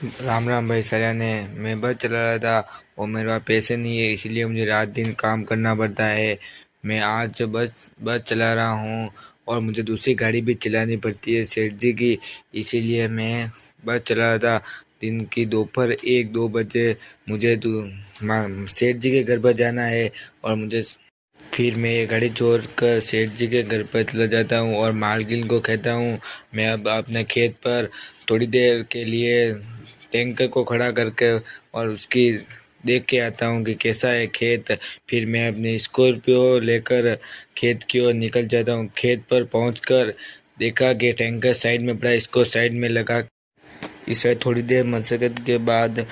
राम राम भाई सराहने। मैं बस चला रहा था और मेरे पास पैसे नहीं है, इसलिए मुझे रात दिन काम करना पड़ता है। मैं आज बस बस चला रहा हूँ और मुझे दूसरी गाड़ी भी चलानी पड़ती है सेठ जी की, इसीलिए मैं बस चला रहा था। दिन की दोपहर 1-2 बजे मुझे सेठ जी के घर पर जाना है और मुझे फिर मैं ये गाड़ी छोड़ कर सेठ जी के घर पर चला जाता हूँ और मालकिन को कहता हूँ मैं अब अपने खेत पर थोड़ी देर के लिए टैंकर को खड़ा करके और उसकी देख के आता हूँ कि कैसा है खेत। फिर मैं अपनी स्कॉर्पियो लेकर खेत की ओर निकल जाता हूँ। खेत पर पहुँचकर देखा कि टैंकर साइड में पड़ा है, इसको साइड में लगा। इसे थोड़ी देर मशक्कत के बाद